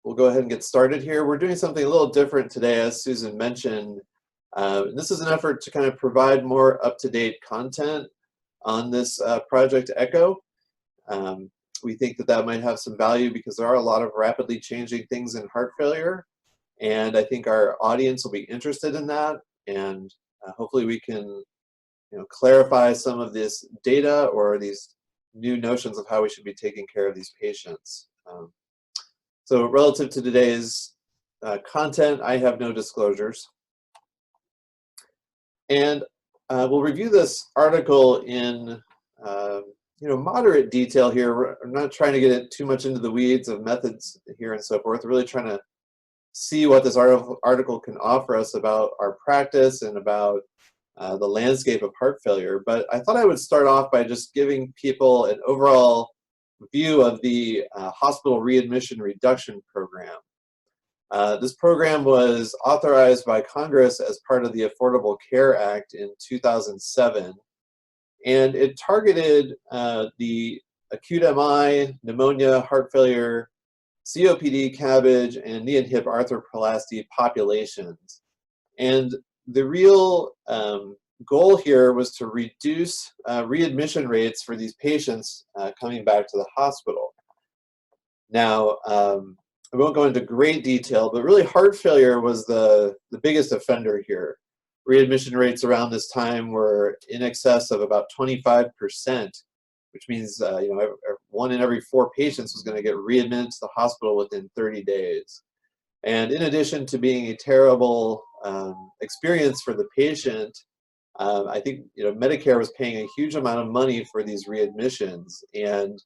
we'll go ahead and get started here. We're doing something a little different today, as Susan mentioned. This is an effort to kind of provide more up-to-date content on this Project ECHO. We think that that might have some value because there are a lot of rapidly changing things in heart failure, and I think our audience will be interested in that, and hopefully we can clarify some of this data or these new notions of how we should be taking care of these patients. So relative to today's content, I have no disclosures. And we'll review this article in moderate detail here. I'm not trying to get it too much into the weeds of methods here and so forth. We're really trying to see what this article can offer us about our practice and about the landscape of heart failure. But I thought I would start off by just giving people an overall view of the hospital readmission reduction program. This program was authorized by Congress as part of the Affordable Care Act in 2007, and it targeted the acute MI, pneumonia, heart failure, COPD, CABG, and knee and hip arthroplasty populations. And the real goal here was to reduce readmission rates for these patients coming back to the hospital. Now, I won't go into great detail, but really heart failure was the biggest offender here. Readmission rates around this time were in excess of about 25%, which means 1 in every 4 patients was going to get readmitted to the hospital within 30 days. And in addition to being a terrible experience for the patient, I think Medicare was paying a huge amount of money for these readmissions, and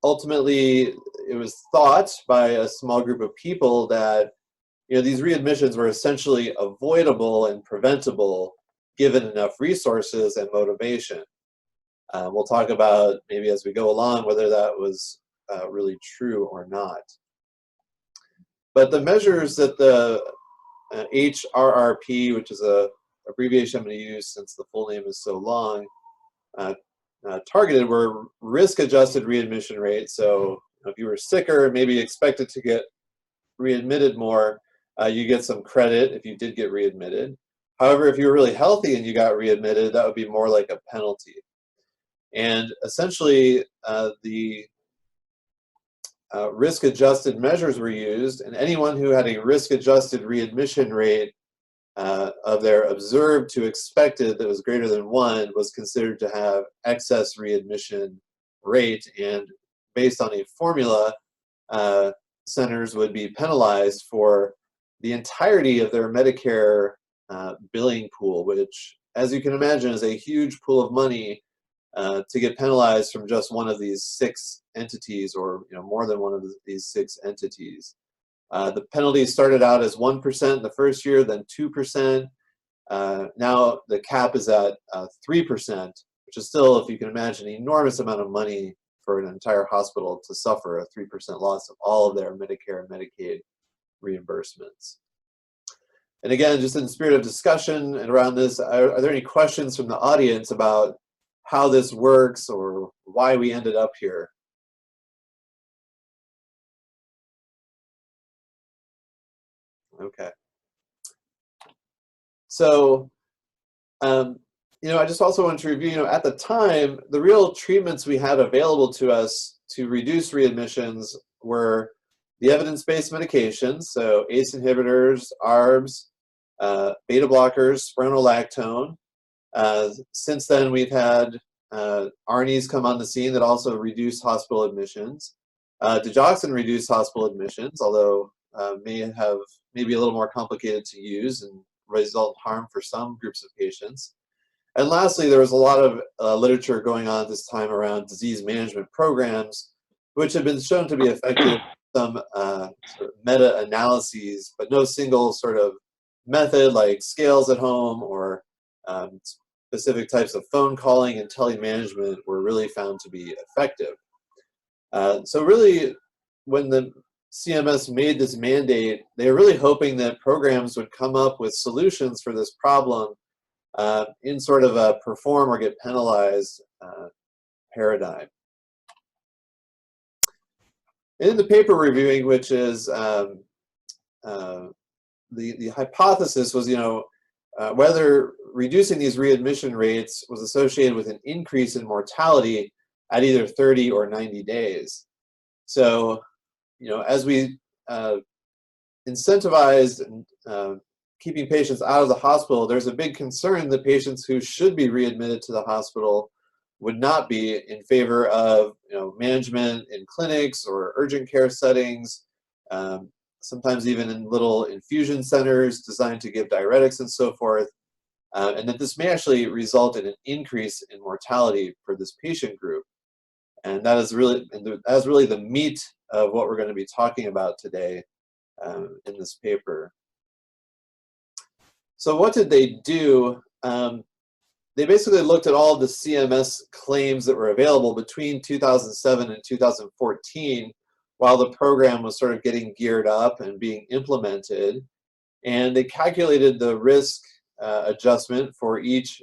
ultimately it was thought by a small group of people that these readmissions were essentially avoidable and preventable given enough resources and motivation. We'll talk about maybe as we go along whether that was really true or not. But the measures that the HRRP, which is a abbreviation I'm going to use since the full name is so long, targeted were risk-adjusted readmission rates. So if you were sicker, maybe expected to get readmitted more, you get some credit if you did get readmitted. However, if you were really healthy and you got readmitted, that would be more like a penalty. And essentially, the risk-adjusted measures were used, and anyone who had a risk-adjusted readmission rate of their observed to expected that was greater than 1 was considered to have excess readmission rate, and based on a formula, centers would be penalized for the entirety of their Medicare billing pool, which, as you can imagine, is a huge pool of money to get penalized from just one of these 6 entities, or more than one of these 6 entities. The penalty started out as 1% the first year, then 2%. Now the cap is at 3%, which is still, if you can imagine, an enormous amount of money for an entire hospital to suffer a 3% loss of all of their Medicare and Medicaid reimbursements. And again, just in the spirit of discussion and around this, are there any questions from the audience about how this works or why we ended up here? Okay. So, I just also want to review, at the time, the real treatments we had available to us to reduce readmissions were the evidence-based medications, so ACE inhibitors, ARBs, beta blockers, spironolactone. Since then, we've had ARNIs come on the scene that also reduce hospital admissions. Digoxin reduced hospital admissions, although maybe a little more complicated to use and result in harm for some groups of patients. And lastly, there was a lot of literature going on at this time around disease management programs, which have been shown to be effective in some sort of meta-analyses, but no single sort of method like scales at home or specific types of phone calling and telemanagement were really found to be effective. So really, when the CMS made this mandate, they were really hoping that programs would come up with solutions for this problem in sort of a perform or get penalized paradigm. In the paper reviewing, which is the hypothesis was, whether reducing these readmission rates was associated with an increase in mortality at either 30 or 90 days. So, as we incentivized keeping patients out of the hospital, there's a big concern that patients who should be readmitted to the hospital would not be, in favor of management in clinics or urgent care settings, sometimes even in little infusion centers designed to give diuretics and so forth, and that this may actually result in an increase in mortality for this patient group. And that is really the meat of what we're going to be talking about today in this paper. So what did they do? They basically looked at all the CMS claims that were available between 2007 and 2014 while the program was sort of getting geared up and being implemented. And they calculated the risk adjustment for each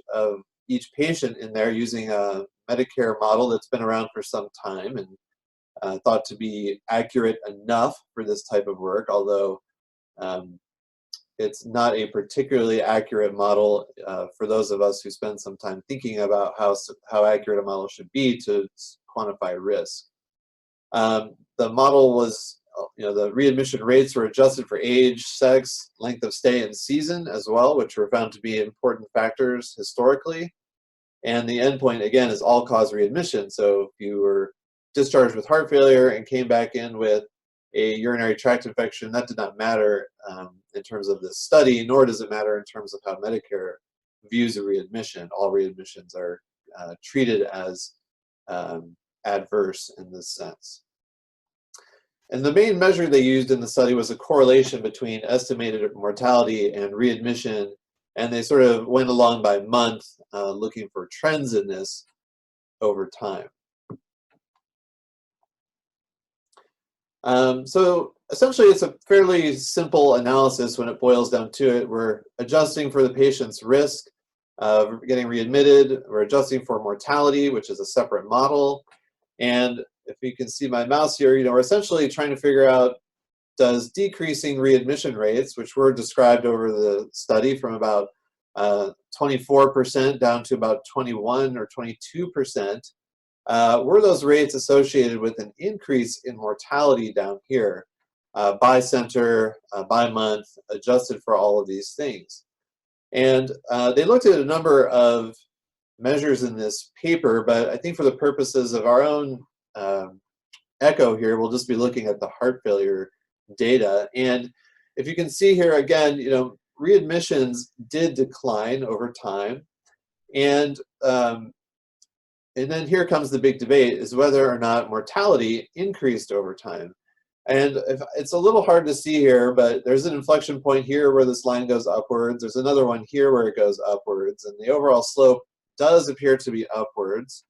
patient in there using a Medicare model that's been around for some time and thought to be accurate enough for this type of work, although it's not a particularly accurate model for those of us who spend some time thinking about how accurate a model should be to quantify risk. The model was, the readmission rates were adjusted for age, sex, length of stay, and season as well, which were found to be important factors historically. And the endpoint, again, is all-cause readmission. So if you were discharged with heart failure and came back in with a urinary tract infection, that did not matter in terms of this study, nor does it matter in terms of how Medicare views a readmission. All readmissions are treated as adverse in this sense. And the main measure they used in the study was a correlation between estimated mortality and readmission, and they sort of went along by month looking for trends in this over time. So essentially it's a fairly simple analysis when it boils down to it. We're adjusting for the patient's risk of getting readmitted. We're adjusting for mortality, which is a separate model. And if you can see my mouse here, we're essentially trying to figure out, does decreasing readmission rates, which were described over the study from about 24% down to about 21 or 22%, were those rates associated with an increase in mortality down here, by center, by month, adjusted for all of these things. And they looked at a number of measures in this paper, but I think for the purposes of our own echo here, we'll just be looking at the heart failure data. And if you can see here again, readmissions did decline over time. And then here comes the big debate, is whether or not mortality increased over time. And it's a little hard to see here, but there's an inflection point here where this line goes upwards. There's another one here where it goes upwards. And the overall slope does appear to be upwards.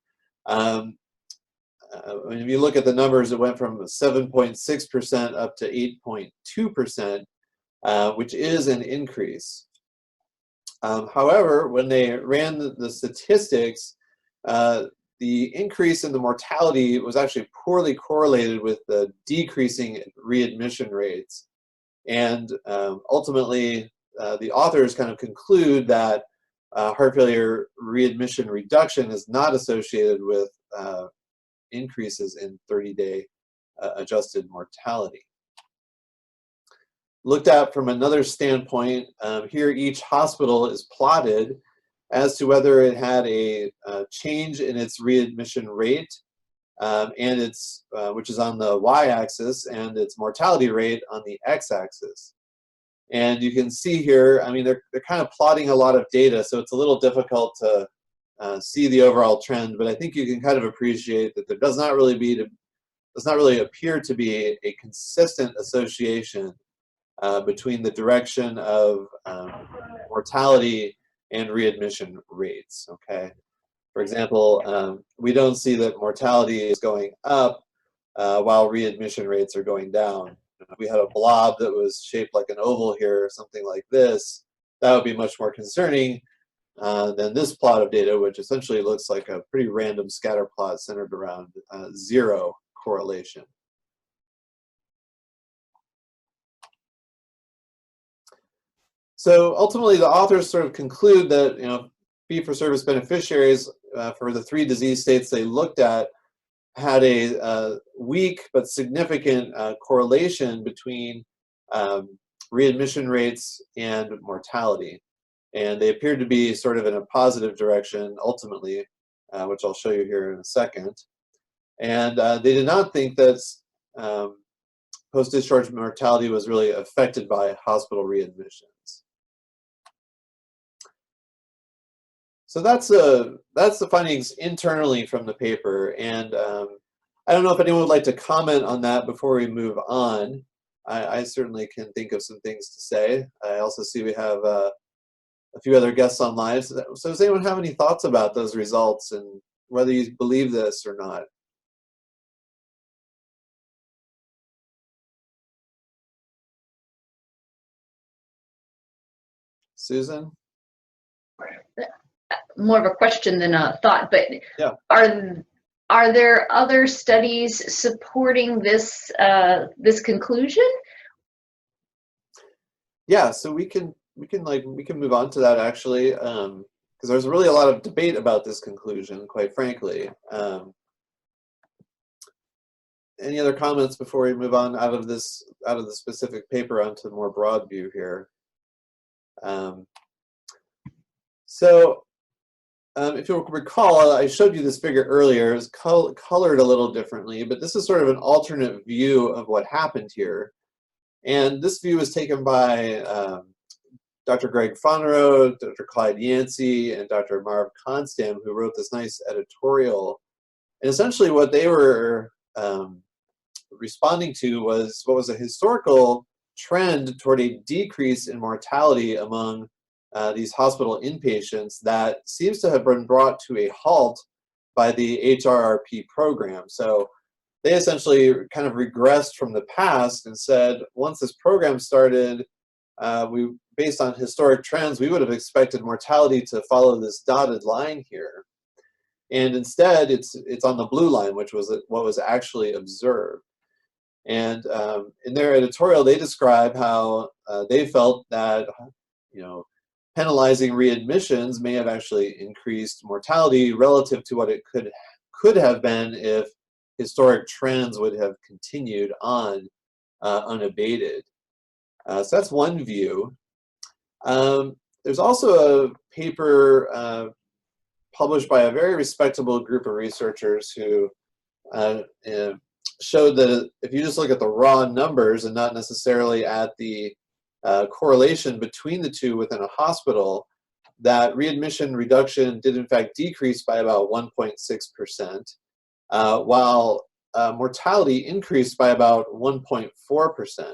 If you look at the numbers, it went from 7.6% up to 8.2%, which is an increase. However, when they ran the statistics, the increase in the mortality was actually poorly correlated with the decreasing readmission rates. And ultimately, the authors kind of conclude that heart failure readmission reduction is not associated with increases in 30-day adjusted mortality. Looked at from another standpoint, here each hospital is plotted as to whether it had a change in its readmission rate, and its which is on the y-axis, and its mortality rate on the x-axis. And you can see here, they're kind of plotting a lot of data, so it's a little difficult to see the overall trend, but I think you can kind of appreciate that there does not really appear to be a consistent association between the direction of mortality and readmission rates. Okay, for example, we don't see that mortality is going up while readmission rates are going down. If we had a blob that was shaped like an oval here, or something like this, that would be much more concerning than this plot of data, which essentially looks like a pretty random scatter plot centered around zero correlation. So ultimately, the authors sort of conclude that, you know, fee-for-service beneficiaries for the 3 disease states they looked at had a weak but significant correlation between readmission rates and mortality. And they appeared to be sort of in a positive direction ultimately, which I'll show you here in a second. And they did not think that post-discharge mortality was really affected by hospital readmissions. So that's the findings internally from the paper, and I don't know if anyone would like to comment on that before we move on. I certainly can think of some things to say. I also see we have a few other guests online. So does anyone have any thoughts about those results and whether you believe this or not? Susan? More of a question than a thought, but yeah. Are there other studies supporting this this conclusion? Yeah, so we can move on to that actually, because there's really a lot of debate about this conclusion, quite frankly. Any other comments before we move on out of the specific paper onto the more broad view here? If you'll recall, I showed you this figure earlier. It was colored a little differently, but this is sort of an alternate view of what happened here. And this view was taken by Dr. Greg Fonarow, Dr. Clyde Yancey, and Dr. Marv Konstam, who wrote this nice editorial. And essentially what they were responding to was what was a historical trend toward a decrease in mortality among these hospital inpatients that seems to have been brought to a halt by the HRRP program. So they essentially kind of regressed from the past and said, once this program started, based on historic trends, we would have expected mortality to follow this dotted line here. And instead, it's on the blue line, which was what was actually observed. And in their editorial, they describe how they felt that, you know, penalizing readmissions may have actually increased mortality relative to what it could have been if historic trends would have continued on unabated. So that's one view. There's also a paper published by a very respectable group of researchers who showed that if you just look at the raw numbers and not necessarily at the correlation between the two within a hospital, that readmission reduction did in fact decrease by about 1.6%, while mortality increased by about 1.4%.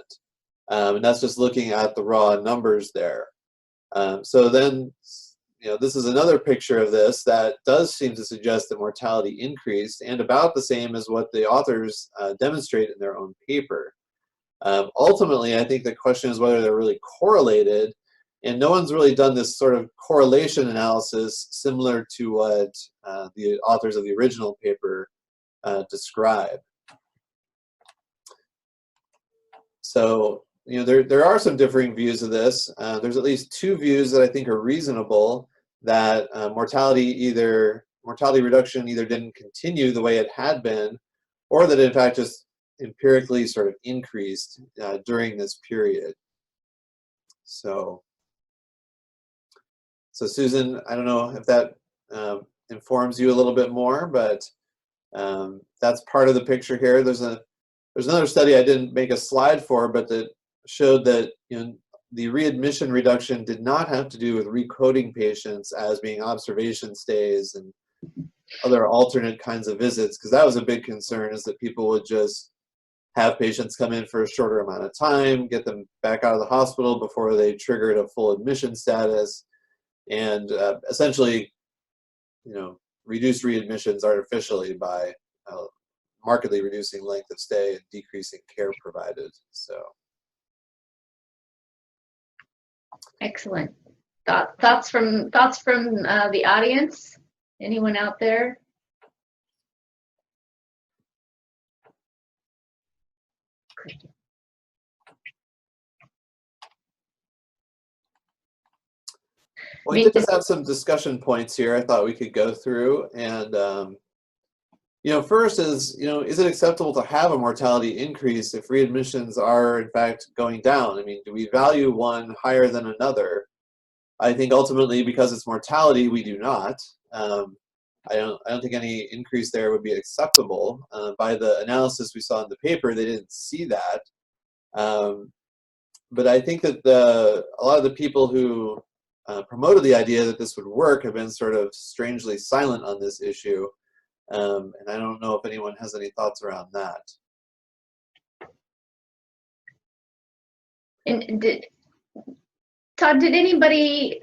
And that's just looking at the raw numbers there. So then, you know, this is another picture of this that does seem to suggest that mortality increased, and about the same as what the authors demonstrate in their own paper. Ultimately, I think the question is whether they're really correlated, and no one's really done this sort of correlation analysis similar to what the authors of the original paper describe. So, you know, there are some differing views of this. There's at least 2 views that I think are reasonable, that mortality reduction either didn't continue the way it had been, or that in fact just empirically sort of increased during this period. So Susan, I don't know if that informs you a little bit more, but that's part of the picture here. There's another study I didn't make a slide for, but that showed that, you know, the readmission reduction did not have to do with recoding patients as being observation stays and other alternate kinds of visits, because that was a big concern, is that people would just have patients come in for a shorter amount of time, get them back out of the hospital before they triggered a full admission status, and essentially, you know, reduce readmissions artificially by markedly reducing length of stay and decreasing care provided. So. Excellent. Thoughts from the audience? Anyone out there? Well, I did just have some discussion points here I thought we could go through. And, first is, is it acceptable to have a mortality increase if readmissions are, in fact, going down? I mean, do we value one higher than another? I think ultimately, because it's mortality, we do not. I don't think any increase there would be acceptable. By the analysis we saw in the paper, they didn't see that. But I think that a lot of the people who promoted the idea that this would work have been sort of strangely silent on this issue. And I don't know if anyone has any thoughts around that. And Todd, did anybody,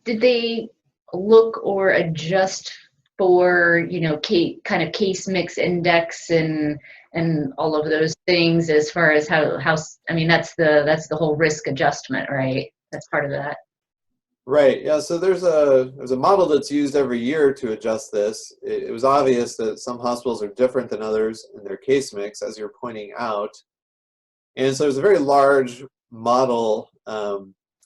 did they look or adjust for, kind of case mix index and all of those things as far as how I mean, that's the whole risk adjustment, right? That's part of that. Right. Yeah. So there's a model that's used every year to adjust this. It was obvious that some hospitals are different than others in their case mix, as you're pointing out. And so there's a very large model.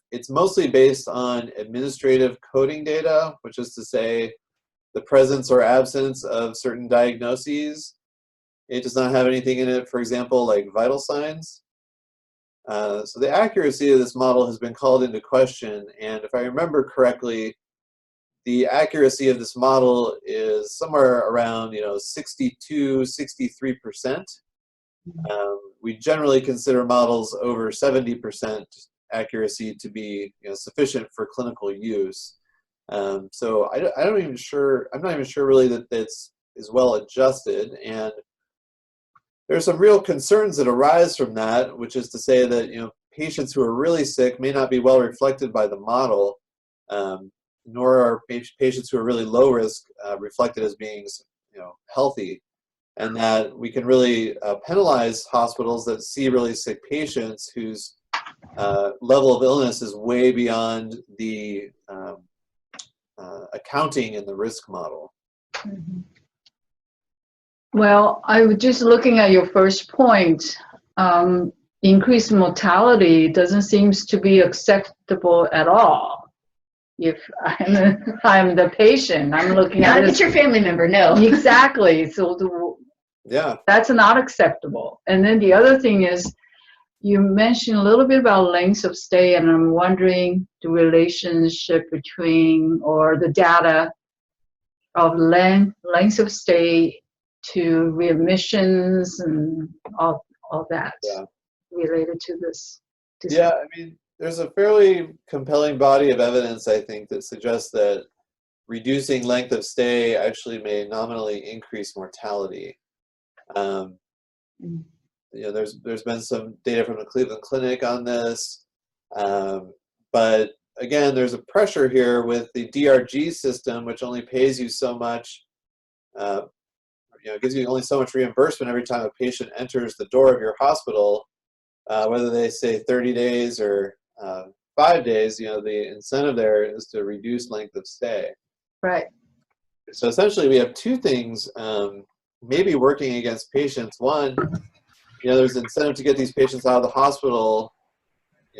It's mostly based on administrative coding data, which is to say the presence or absence of certain diagnoses. It does not have anything in it, for example, like vital signs. So the accuracy of this model has been called into question, and if I remember correctly, the accuracy of this model is somewhere around 62, 63%. We generally consider models over 70% accuracy to be sufficient for clinical use. So I'm not even sure really that this is well adjusted, and there's some real concerns that arise from that, which is to say that patients who are really sick may not be well reflected by the model, nor are patients who are really low risk reflected as being healthy, and that we can really penalize hospitals that see really sick patients whose level of illness is way beyond the accounting in the risk model. Mm-hmm. Well, I was just looking at your first point. Increased mortality doesn't seem to be acceptable at all. If I'm the patient, I'm looking at it. It's your family member, no. Exactly. So that's not acceptable. And then the other thing is, you mentioned a little bit about lengths of stay, and I'm wondering the relationship between, or the data of lengths of stay to readmissions and all that related to this. Yeah, I mean, there's a fairly compelling body of evidence, I think, that suggests that reducing length of stay actually may nominally increase mortality. There's been some data from the Cleveland Clinic on this, but again, there's a pressure here with the DRG system, which only pays you so much. It gives you only so much reimbursement every time a patient enters the door of your hospital, whether they say 30 days or 5 days. The incentive there is to reduce length of stay. Right. So essentially, we have two things maybe working against patients. One, there's incentive to get these patients out of the hospital,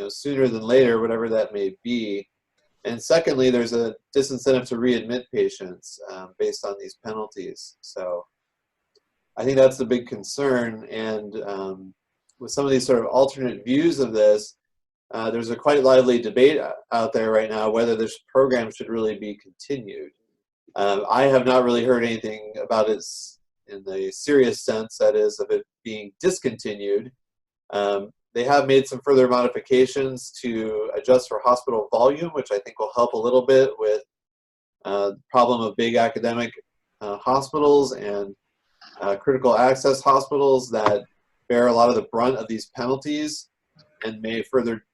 sooner than later, whatever that may be. And secondly, there's a disincentive to readmit patients based on these penalties. So I think that's the big concern. And with some of these sort of alternate views of this, there's a quite lively debate out there right now whether this program should really be continued. I have not really heard anything about it in the serious sense, that is, of it being discontinued. They have made some further modifications to adjust for hospital volume, which I think will help a little bit with the problem of big academic hospitals and critical access hospitals that bear a lot of the brunt of these penalties and may further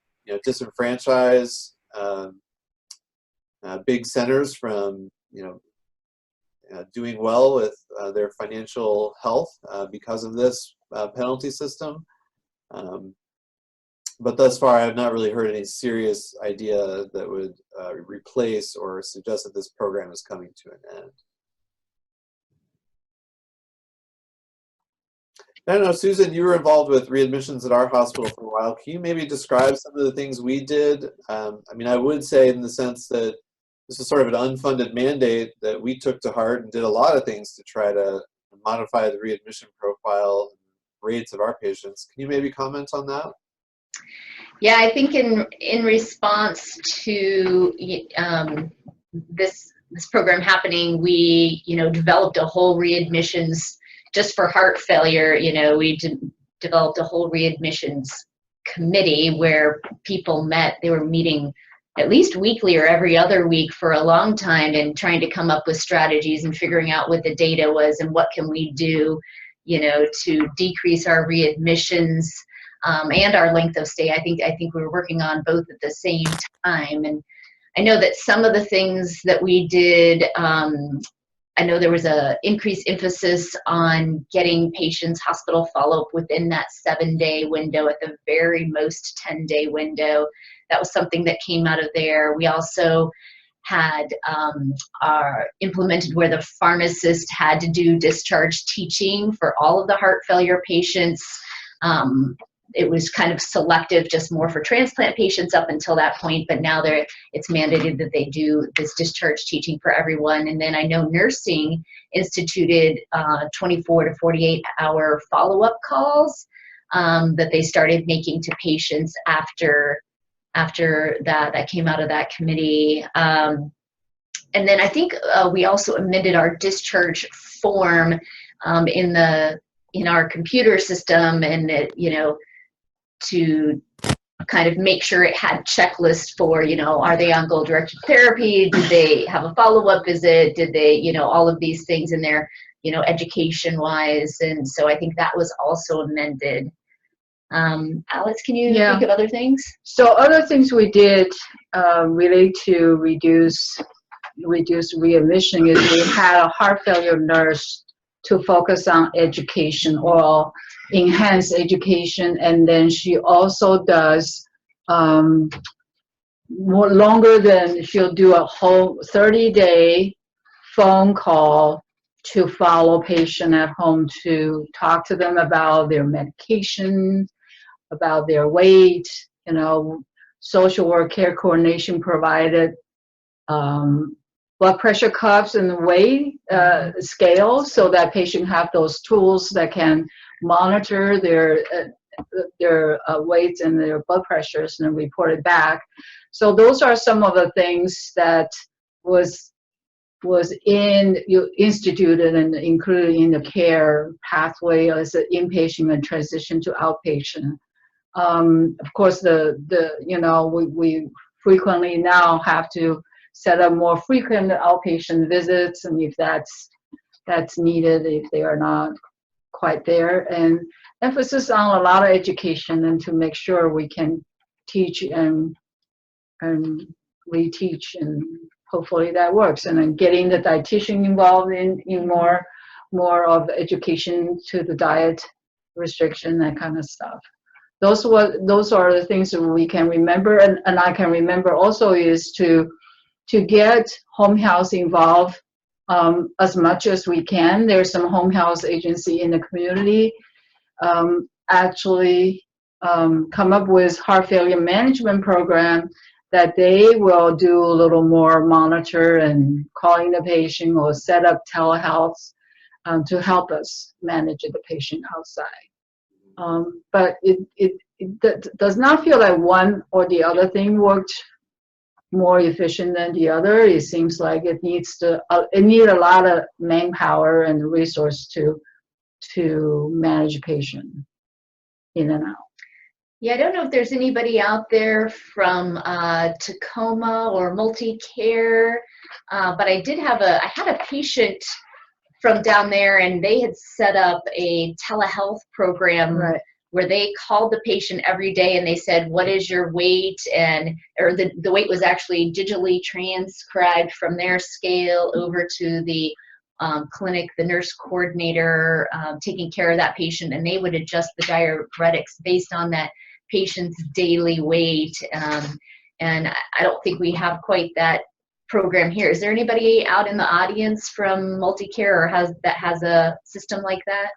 disenfranchise big centers from doing well with their financial health because of this penalty system. But thus far, I have not really heard any serious idea that would replace or suggest that this program is coming to an end. I don't know, Susan, you were involved with readmissions at our hospital for a while. Can you maybe describe some of the things we did? I mean, I would say in the sense that this is sort of an unfunded mandate that we took to heart and did a lot of things to try to modify the readmission profile rates of our patients. Can you maybe comment on that? Yeah, I think in response to this program happening, we developed a whole readmissions just for heart failure. We developed a whole readmissions committee where people met. They were meeting at least weekly or every other week for a long time and trying to come up with strategies and figuring out what the data was and what can we do, to decrease our readmissions and our length of stay. I think we were working on both at the same time. And I know that some of the things that we did, I know there was a increased emphasis on getting patients hospital follow-up within that 7-day window, at the very most 10-day window. That was something that came out of there. We also had implemented where the pharmacist had to do discharge teaching for all of the heart failure patients. It was kind of selective, just more for transplant patients up until that point, but now it's mandated that they do this discharge teaching for everyone. And then I know nursing instituted 24 to 48 hour follow-up calls that they started making to patients after that came out of that committee. And then I think we also amended our discharge form in our computer system, and to kind of make sure it had checklists for, are they on goal-directed therapy? Did they have a follow-up visit? Did they, all of these things in there, education-wise. And so I think that was also amended. Alex, can you think of other things? So other things we did relate to reduce readmission is we had a heart failure nurse to focus on education or enhance education, and then she also does more longer than she'll do a whole 30-day phone call to follow patient at home, to talk to them about their medication, about their weight, social work care coordination provided blood pressure cuffs and weight scale, so that patient have those tools that can monitor their weights and their blood pressures and report it back. So those are some of the things that was instituted and included in the care pathway as an inpatient and transition to outpatient. Of course, we frequently now have to set up more frequent outpatient visits, and if that's needed, if they are not quite there, and emphasis on a lot of education, and to make sure we can teach and reteach, and hopefully that works. And then getting the dietitian involved in more of education to the diet restriction, that kind of stuff. Those are the things that we can remember, and I can remember also is to get home health involved as much as we can. There's some home health agency in the community actually come up with heart failure management program that they will do a little more monitor and calling the patient, or set up telehealth to help us manage the patient outside. But it does not feel like one or the other thing worked more efficient than the other. It seems like it needs a lot of manpower and resource to manage a patient in and out. Yeah, I don't know if there's anybody out there from Tacoma or Multicare, but I had a patient from down there, and they had set up a telehealth program. Right. Where they called the patient every day and they said, what is your weight? Or the weight was actually digitally transcribed from their scale over to the clinic, the nurse coordinator taking care of that patient, and they would adjust the diuretics based on that patient's daily weight. And I don't think we have quite that program here. Is there anybody out in the audience from Multicare or that has a system like that?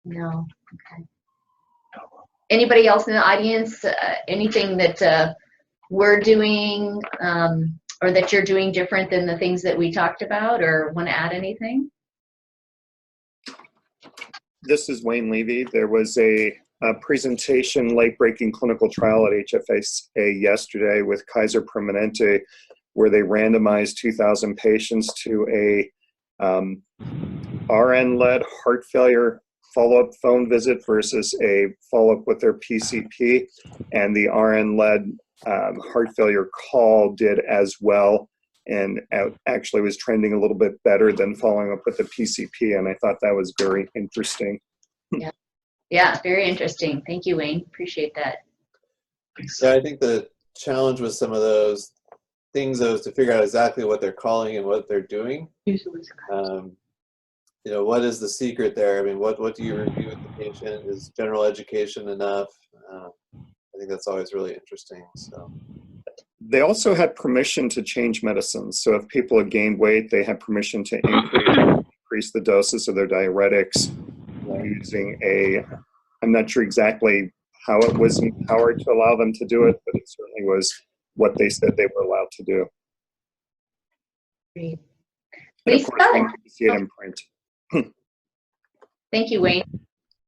No. Okay. Anybody else in the audience? Anything that we're doing or that you're doing different than the things that we talked about, or want to add anything? This is Wayne Levy. There was a presentation, late-breaking clinical trial at HFSA yesterday with Kaiser Permanente, where they randomized 2,000 patients to a RN-led heart failure follow-up phone visit versus a follow-up with their PCP, and the RN-led heart failure call did as well, and actually was trending a little bit better than following up with the PCP, and I thought that was very interesting. Yeah, yeah, very interesting. Thank you, Wayne. Appreciate that. Yeah, I think the challenge with some of those things though is to figure out exactly what they're calling and what they're doing. You know, what is the secret there? I mean, what do you review with the patient? Is general education enough? I think that's always really interesting. So they also had permission to change medicines. So if people had gained weight, they had permission to increase the doses of their diuretics using I'm not sure exactly how it was empowered to allow them to do it, but it certainly was what they said they were allowed to do. Great. And of course, we need to see it in print. Thank you, Wayne.